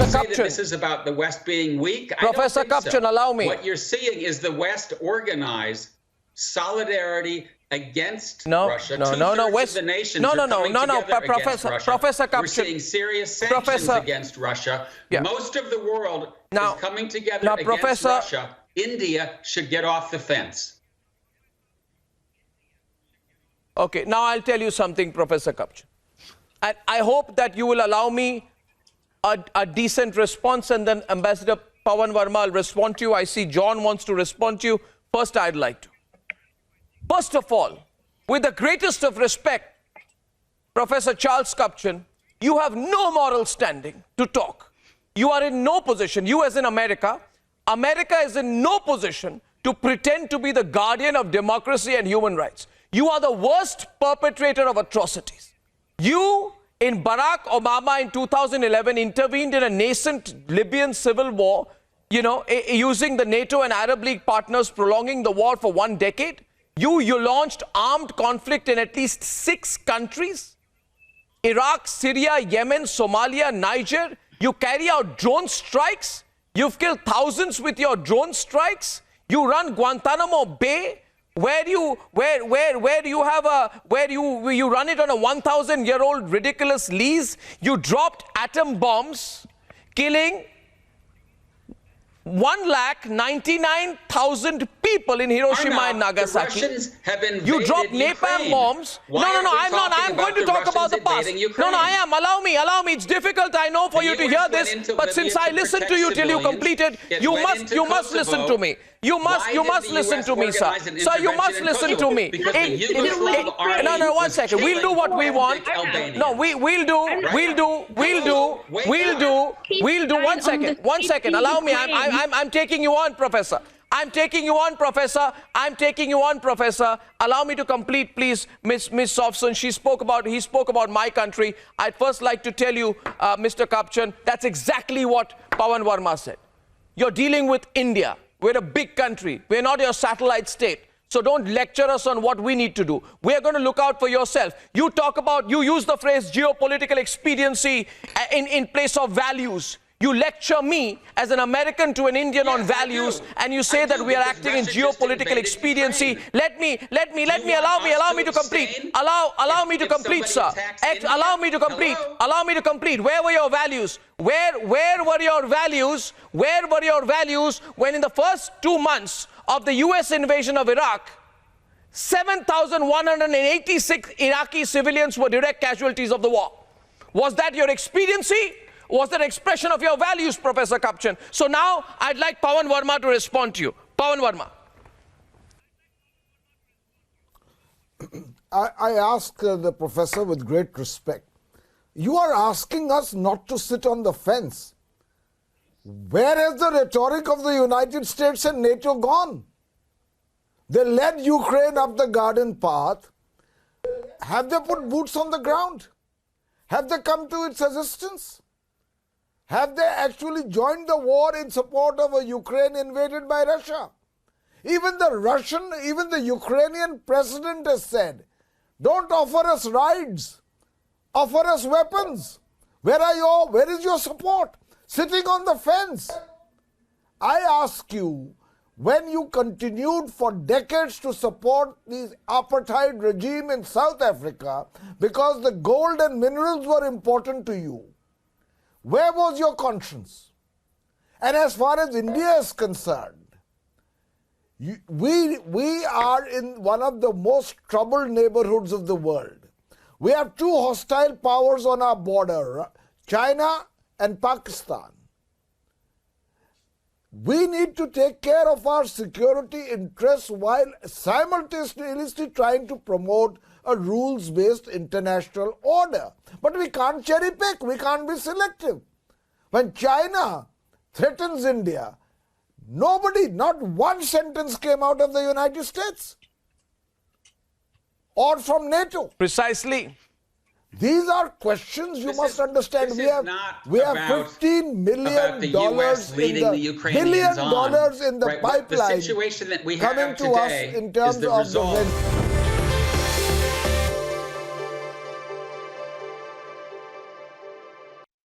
say Kapchan. that this is about the West being weak? Professor I don't think Kapchan, so. allow me. What you're seeing is the West organize solidarity against Russia. No. West, of the nations Professor Kapchan. We're seeing serious sanctions against Russia. Yeah. Most of the world is coming together against Professor, Russia. India should get off the fence. Okay, now I'll tell you something, Professor Kapchan. And I hope that you will allow me a decent response, and then Ambassador Pawan Verma will respond to you. I see John wants to respond to you. First, I'd like to. First of all, with the greatest of respect, Professor Charles Kapchan, you have no moral standing to talk. You are in no position, you as in America is in no position to pretend to be the guardian of democracy and human rights. You are the worst perpetrator of atrocities. You, in Barack Obama in 2011, intervened in a nascent Libyan civil war, using the NATO and Arab League partners, prolonging the war for 1 decade. You launched armed conflict in at least 6 countries. Iraq, Syria, Yemen, Somalia, Niger. You carry out drone strikes. You've killed thousands with your drone strikes. You run Guantanamo Bay, where you run it on a 1,000-year-old ridiculous lease. You dropped atom bombs, killing 1,99,000 people in Hiroshima and Nagasaki. You dropped napalm bombs. No, I'm not. I'm going to talk about the past. No, I am. Allow me. It's difficult, I know, for you to hear this, but since I listened to you till you completed, you must listen to me. You must listen to me, sir. Sir, you must listen to me. No, 1 second. We'll do what we want. No, we'll do. 1 second. Allow me. I'm taking you on, Professor. I'm taking you on, Professor. Allow me to complete, please, Miss Sofson. He spoke about my country. I'd first like to tell you, Mr. Kapchan, that's exactly what Pawan Verma said. You're dealing with India. We're a big country. We're not your satellite state. So don't lecture us on what we need to do. We're going to look out for yourself. You use the phrase geopolitical expediency in place of values. You lecture me as an American to an Indian on values, and you say that we are acting in geopolitical expediency. Allow me to complete. Allow me to complete, sir. Allow me to complete. Where were your values? Where were your values? Where were your values when in the first 2 months of the US invasion of Iraq, 7,186 Iraqi civilians were direct casualties of the war? Was that your expediency? Was that an expression of your values, Professor Kapchan? So now I'd like Pawan Verma to respond to you. Pawan Verma. I ask the professor with great respect. You are asking us not to sit on the fence. Where has the rhetoric of the United States and NATO gone? They led Ukraine up the garden path. Have they put boots on the ground? Have they come to its assistance? Have they actually joined the war in support of a Ukraine invaded by Russia? Even the Ukrainian president has said, don't offer us rides, offer us weapons. Where is your support? Sitting on the fence. I ask you, when you continued for decades to support the apartheid regime in South Africa because the gold and minerals were important to you, where was your conscience? And as far as India is concerned, we are in one of the most troubled neighborhoods of the world. We have 2 hostile powers on our border, China and Pakistan. We need to take care of our security interests while simultaneously trying to promote a rules-based international order. But we can't cherry pick, we can't be selective. When China threatens India, not one sentence came out of the United States or from NATO. Precisely. These are questions you must understand. We have $15 million in the pipeline the situation that we coming have to us today in terms of the